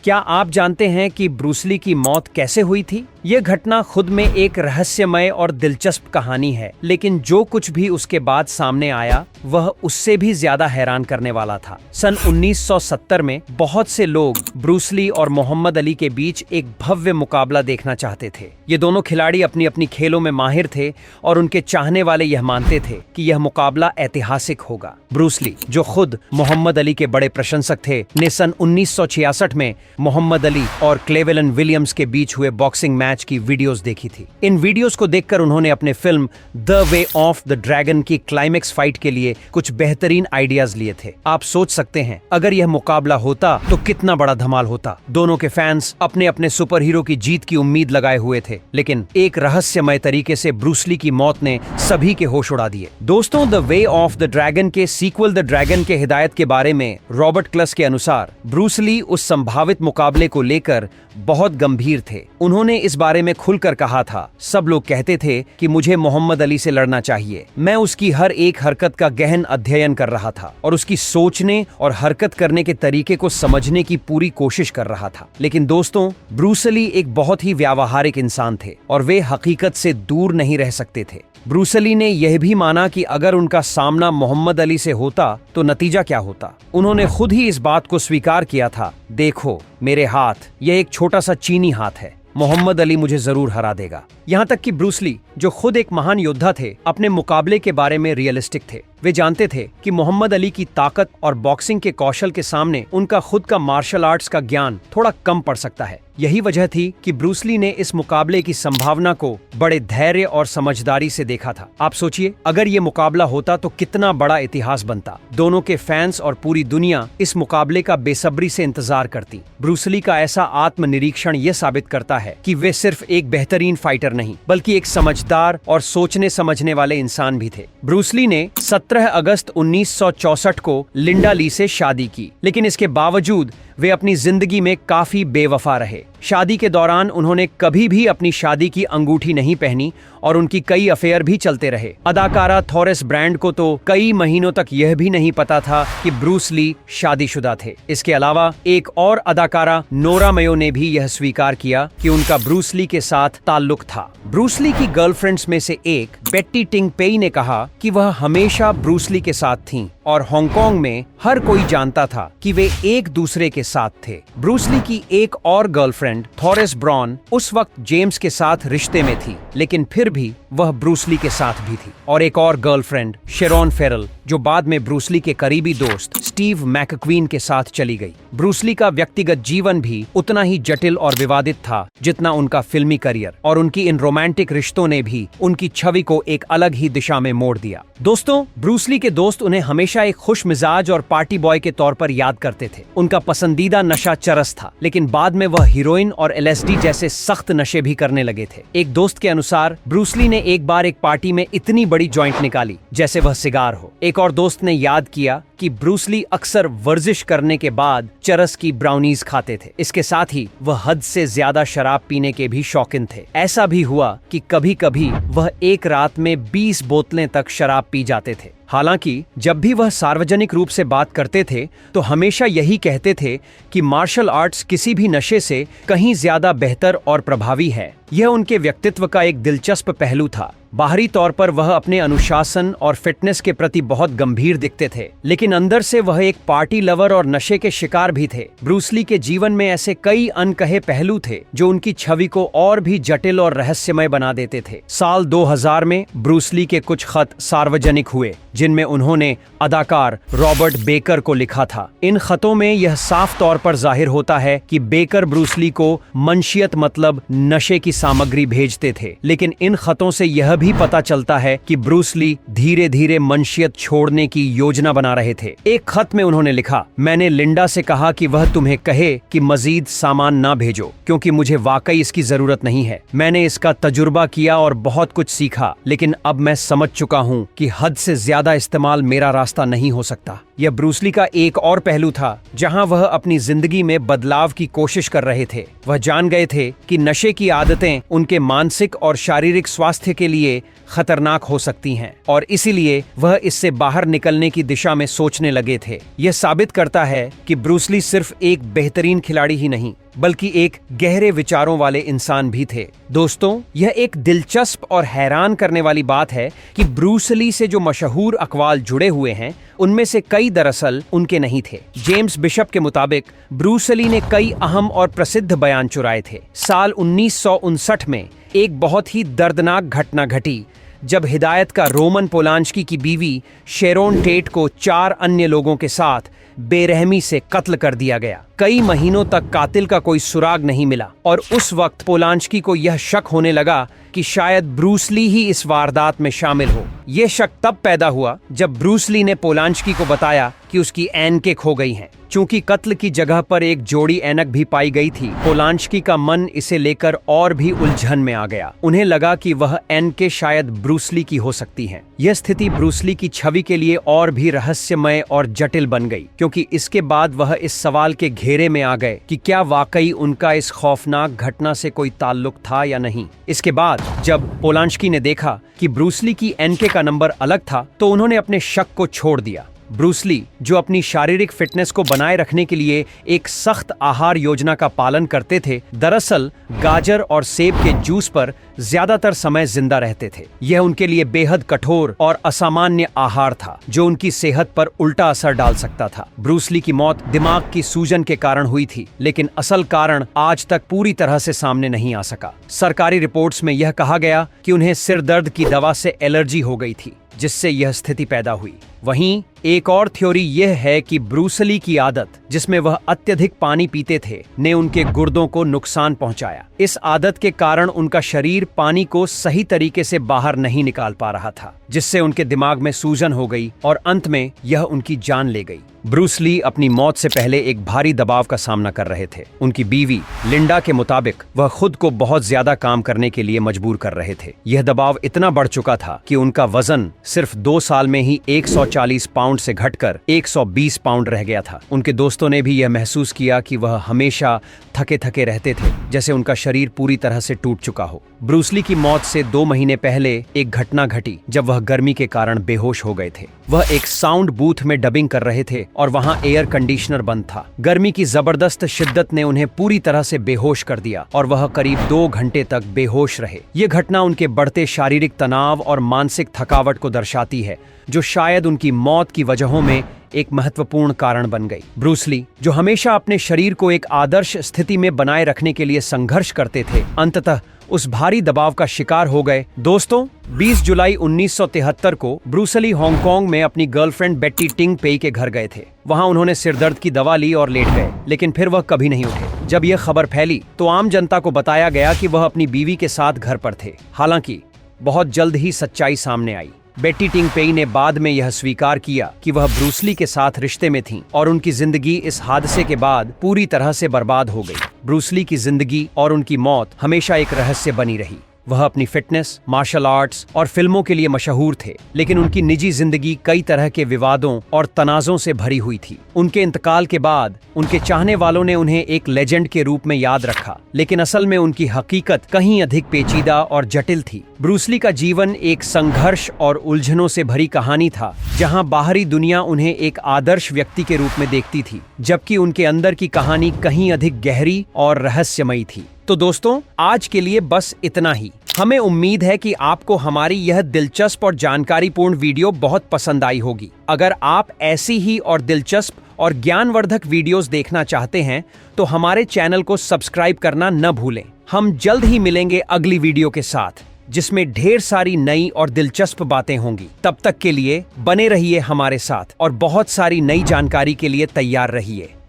क्या आप जानते हैं कि ब्रूस ली की मौत कैसे हुई थी? यह घटना खुद में एक रहस्यमय और दिलचस्प कहानी है, लेकिन जो कुछ भी उसके बाद सामने आया वह उससे भी ज्यादा हैरान करने वाला था। सन 1970 में बहुत से लोग ब्रूस ली और मोहम्मद अली के बीच एक भव्य मुकाबला देखना चाहते थे। ये दोनों खिलाड़ी अपनी अपनी खेलों में माहिर थे और उनके चाहने वाले यह मानते थे कि यह मुकाबला ऐतिहासिक होगा। ब्रूस ली, जो खुद मोहम्मद अली के बड़े प्रशंसक थे, ने सन 1966 में मोहम्मद अली और क्लेवेलन विलियम्स के बीच हुए बॉक्सिंग मैच की वीडियोस देखी थी। इन वीडियोस को देखकर उन्होंने अपने film the way of the dragon की क्लाइमेक्स फाइट के लिए कुछ बेहतरीन आइडियाज लिए थे। आप सोच सकते हैं अगर यह मुकाबला होता तो कितना बड़ा धमाल होता। दोनों के फैंस अपने अपने सुपर हीरो की जीत की उम्मीद लगाए हुए थे, लेकिन एक रहस्यमय तरीके से ब्रूस ली की मौत ने सभी के होश उड़ा दिए। दोस्तों, the way of the dragon के सीक्वल द ड्रैगन के हिदायत के बारे में रॉबर्ट क्लस के अनुसार ब्रूस ली उस संभावित मुकाबले को लेकर बहुत गंभीर थे। उन्होंने इस बारे में खुलकर कहा था, सब लोग कहते थे कि मुझे मोहम्मद अली से लड़ना चाहिए। मैं उसकी हर एक हरकत का गहन अध्ययन कर रहा था और उसकी सोचने और हरकत करने के तरीके को समझने की पूरी कोशिश कर रहा था। लेकिन दोस्तों, ब्रूस ली एक बहुत ही व्यावहारिक इंसान थे और वे हकीकत से दूर नहीं रह सकते थे। ब्रूस ली ने यह भी माना कि अगर उनका सामना मोहम्मद अली से होता तो नतीजा क्या होता। उन्होंने खुद ही इस बात को स्वीकार किया था, देखो मेरे हाथ, यह एक छोटा सा चीनी हाथ है, मोहम्मद अली मुझे जरूर हरा देगा। यहाँ तक कि ब्रूस ली, जो खुद एक महान योद्धा थे, अपने मुकाबले के बारे में रियलिस्टिक थे। वे जानते थे कि मोहम्मद अली की ताकत और बॉक्सिंग के कौशल के सामने उनका खुद का मार्शल आर्ट्स का ज्ञान थोड़ा कम पड़ सकता है। यही वजह थी कि ब्रूस ली ने इस मुकाबले की संभावना को बड़े धैर्य और समझदारी से देखा था। आप सोचिए, अगर ये मुकाबला होता तो कितना बड़ा इतिहास बनता। दोनों के फैंस और पूरी दुनिया इस मुकाबले का बेसब्री से इंतजार करती। ब्रूस ली का ऐसा आत्मनिरीक्षण ये साबित करता है कि वे सिर्फ एक बेहतरीन फाइटर नहीं, बल्कि एक समझदार और सोचने समझने वाले इंसान भी थे। ब्रूस ली ने 17 अगस्त 1964 को लिंडा ली से शादी की, लेकिन इसके बावजूद वे अपनी जिंदगी में काफी बेवफा रहे। शादी के दौरान उन्होंने कभी भी अपनी शादी की अंगूठी नहीं पहनी और उनकी कई अफेयर भी चलते रहे। अदाकारा थॉरेस ब्रांड को तो कई महीनों तक यह भी नहीं पता था कि ब्रूस ली शादीशुदा थे। इसके अलावा एक और अदाकारा नोरा मेयो ने भी यह स्वीकार किया कि उनका ब्रूस ली के साथ ताल्लुक था। ब्रूस ली की गर्लफ्रेंड्स में से एक बेट्टी टिंग पेई ने कहा कि वह हमेशा ब्रूस ली के साथ थीं और हांगकांग में हर कोई जानता था कि वे एक दूसरे के साथ थे। ब्रूस ली की एक और गर्लफ्रेंड थॉरेस ब्रॉन उस वक्त जेम्स के साथ रिश्ते में थी, लेकिन फिर भी वह ब्रूस ली के साथ भी थी। और एक और गर्लफ्रेंड शेरॉन फेरल, जो बाद में ब्रूस ली के करीबी दोस्त स्टीव मैकक्वीन के साथ चली गई। ब्रूस ली का व्यक्तिगत जीवन भी उतना ही जटिल और विवादित था जितना उनका फिल्मी करियर, और उनकी इन रोमांटिक रिश्तों ने भी उनकी छवि को एक अलग ही दिशा में मोड़ दिया। दोस्तों, ब्रूस ली के दोस्त उन्हें हमेशा एक खुश मिजाज और पार्टी बॉय के तौर पर याद करते थे। उनका पसंदीदा नशा चरस था, लेकिन बाद में वह हीरोइन और एलएसडी जैसे सख्त नशे भी करने लगे थे। एक दोस्त के अनुसार ब्रूस ली ने एक बार एक पार्टी में इतनी बड़ी जॉइंट निकाली जैसे वह सिगार हो। एक और दोस्त ने याद किया कि ब्रूस ली अक्सर वर्जिश करने के बाद चरस की ब्राउनीज खाते थे। इसके साथ ही वह हद से ज्यादा शराब पीने के भी शौकीन थे। ऐसा भी हुआ कि कभी कभी वह एक रात में 20 बोतलें तक शराब पी जाते थे। हालांकि जब भी वह सार्वजनिक रूप से बात करते थे तो हमेशा यही कहते थे कि मार्शल आर्ट्स किसी भी नशे से कहीं ज्यादा बेहतर और प्रभावी है। यह उनके व्यक्तित्व का एक दिलचस्प पहलू था। बाहरी तौर पर वह अपने अनुशासन और फिटनेस के प्रति बहुत गंभीर दिखते थे, लेकिन अंदर से वह एक पार्टी लवर और नशे के शिकार भी थे। ब्रूस ली के जीवन में ऐसे कई अनकहे पहलू थे जो उनकी छवि को और भी जटिल और रहस्यमय बना देते थे। साल 2000 में ब्रूस ली के कुछ खत सार्वजनिक हुए जिनमें उन्होंने अदाकार रॉबर्ट बेकर को लिखा था। इन खतों में यह साफ तौर पर जाहिर होता है कि बेकर ब्रूस ली को मंशियत मतलब नशे की सामग्री भेजते थे, लेकिन इन खतों से यह भी पता चलता है कि ब्रूस ली धीरे धीरे मंशियत छोड़ने की योजना बना रहे थे। एक खत में उन्होंने लिखा, मैंने लिंडा से कहा कि वह तुम्हें कहे कि मजीद सामान ना भेजो, क्योंकि मुझे वाकई इसकी जरूरत नहीं है। मैंने इसका तजुर्बा किया और बहुत कुछ सीखा, लेकिन अब मैं समझ चुका हूँ कि हद से ज्यादा इस्तेमाल मेरा रास्ता नहीं हो सकता। यह ब्रूस ली का एक और पहलू था जहां वह अपनी जिंदगी में बदलाव की कोशिश कर रहे थे। वह जान गए थे कि नशे की आदतें उनके मानसिक और शारीरिक स्वास्थ्य के लिए खतरनाक हो सकती हैं और इसीलिए वह इससे बाहर निकलने की दिशा में सोचने लगे थे। यह साबित करता है कि ब्रूस ली सिर्फ एक बेहतरीन खिलाड़ी ही नहीं बल्कि एक गहरे विचारों वाले इंसान भी थे। दोस्तों, यह एक दिलचस्प और हैरान करने वाली बात है कि ब्रूस ली से जो मशहूर अक़वाल जुड़े हुए हैं उनमें से कई दरअसल उनके नहीं थे। जेम्स बिशप के मुताबिक ब्रूस ली ने कई अहम और प्रसिद्ध बयान चुराए थे। साल 1959 में एक बहुत ही दर्दनाक घटना घटी जब हिदायत का रोमन पोलांस्की की बीवी शेरोन टेट को 4 अन्य लोगों के साथ बेरहमी से कत्ल कर दिया गया। कई महीनों तक कातिल का कोई सुराग नहीं मिला और उस वक्त पोलांस्की को यह शक होने लगा कि शायद ब्रूस ली ही इस वारदात में शामिल हो। यह शक तब पैदा हुआ जब ब्रूस ली ने पोलांस्की को बताया कि उसकी ऐनकें खो गई हैं। चूंकि कत्ल की जगह पर एक जोड़ी ऐनक भी पाई गई थी, पोलांस्की का मन इसे लेकर और भी उलझन में आ गया। उन्हें लगा कि वह ऐनकें शायद ब्रूस ली की हो सकती हैं। यह स्थिति ब्रूस ली की छवि के लिए और भी रहस्यमय और जटिल बन गई, क्योंकि इसके बाद वह इस सवाल के घेरे में आ गए कि क्या वाकई उनका इस खौफनाक घटना से कोई ताल्लुक था या नहीं। इसके बाद जब पोलांस्की ने देखा कि ब्रूस ली की ऐनके का नंबर अलग था तो उन्होंने अपने शक को छोड़ दिया। ब्रूस ली, जो अपनी शारीरिक फिटनेस को बनाए रखने के लिए एक सख्त आहार योजना का पालन करते थे, दरअसल गाजर और सेब के जूस पर ज्यादातर समय जिंदा रहते थे। यह उनके लिए बेहद कठोर और असामान्य आहार था जो उनकी सेहत पर उल्टा असर डाल सकता था। ब्रूस ली की मौत दिमाग की सूजन के कारण हुई थी, लेकिन असल कारण आज तक पूरी तरह से सामने नहीं आ सका। सरकारी रिपोर्ट्स में यह कहा गया कि उन्हें सिर दर्द की दवा से एलर्जी हो गई थी, जिससे यह स्थिति पैदा हुई। वहीं एक और थ्योरी यह है कि ब्रूस ली की आदत, जिसमें वह अत्यधिक पानी पीते थे, ने उनके गुर्दों को नुकसान पहुंचाया। इस आदत के कारण उनका शरीर पानी को सही तरीके से बाहर नहीं निकाल पा रहा था, जिससे उनके दिमाग में सूजन हो गई और अंत में यह उनकी जान ले गई। ब्रूस ली अपनी मौत से पहले एक भारी दबाव का सामना कर रहे थे। उनकी बीवी लिंडा के मुताबिक वह खुद को बहुत ज्यादा काम करने के लिए मजबूर कर रहे थे। यह दबाव इतना बढ़ चुका था कि उनका वजन सिर्फ 2 साल में ही 140 पाउंड से घटकर 120 पाउंड रह गया था। उनके दोस्तों ने भी यह महसूस किया कि वह हमेशा थके थके रहते थे, जैसे उनका शरीर पूरी तरह से टूट चुका हो। ब्रूस ली की मौत से 2 महीने पहले एक घटना घटी जब वह गर्मी के कारण बेहोश हो गए थे। वह एक साउंड बूथ में डबिंग कर रहे थे और वहां एयर कंडीशनर बंद था। गर्मी की जबरदस्त शिद्दत ने उन्हें पूरी तरह से बेहोश कर दिया और वह करीब 2 घंटे तक बेहोश रहे। ये घटना उनके बढ़ते शारीरिक तनाव और मानसिक थकावट को दर्शाती है, जो शायद उनकी मौत की वजहों में एक महत्वपूर्ण कारण बन गई। ब्रूस ली, जो हमेशा अपने शरीर को एक आदर्श स्थिति में बनाए रखने के लिए संघर्ष करते थे, अंततः उस भारी दबाव का शिकार हो गए। दोस्तों, 20 जुलाई 1973 को ब्रूस ली हांगकांग में अपनी गर्लफ्रेंड बेट्टी टिंग पेई के घर गए थे। वहां उन्होंने सिरदर्द की दवा ली और लेट गए, लेकिन फिर वह कभी नहीं उठे। जब यह खबर फैली तो आम जनता को बताया गया कि वह अपनी बीवी के साथ घर पर थे। हालांकि बहुत जल्द ही सच्चाई सामने आई। बेट्टी टिंग पेई ने बाद में यह स्वीकार किया कि वह ब्रूस ली के साथ रिश्ते में थीं और उनकी जिंदगी इस हादसे के बाद पूरी तरह से बर्बाद हो गई। ब्रूस ली की जिंदगी और उनकी मौत हमेशा एक रहस्य बनी रही। वह अपनी फिटनेस, मार्शल आर्ट्स और फिल्मों के लिए मशहूर थे, लेकिन उनकी निजी जिंदगी कई तरह के विवादों और तनाज़ों से भरी हुई थी। उनके इंतकाल के बाद उनके चाहने वालों ने उन्हें एक लेजेंड के रूप में याद रखा, लेकिन असल में उनकी हकीकत कहीं अधिक पेचीदा और जटिल थी। ब्रूस ली का जीवन एक संघर्ष और उलझनों से भरी कहानी था, जहां बाहरी दुनिया उन्हें एक आदर्श व्यक्ति के रूप में देखती थी, जबकि उनके अंदर की कहानी कहीं अधिक गहरी और रहस्यमयी थी। तो दोस्तों, आज के लिए बस इतना ही। हमें उम्मीद है कि आपको हमारी यह दिलचस्प और जानकारीपूर्ण वीडियो बहुत पसंद आई होगी। अगर आप ऐसी ही और दिलचस्प और ज्ञानवर्धक वीडियोस देखना चाहते हैं तो हमारे चैनल को सब्सक्राइब करना न भूलें। हम जल्द ही मिलेंगे अगली वीडियो के साथ, जिसमें ढेर सारी नई और दिलचस्प बातें होंगी। तब तक के लिए बने रहिए हमारे साथ और बहुत सारी नई जानकारी के लिए तैयार रहिए।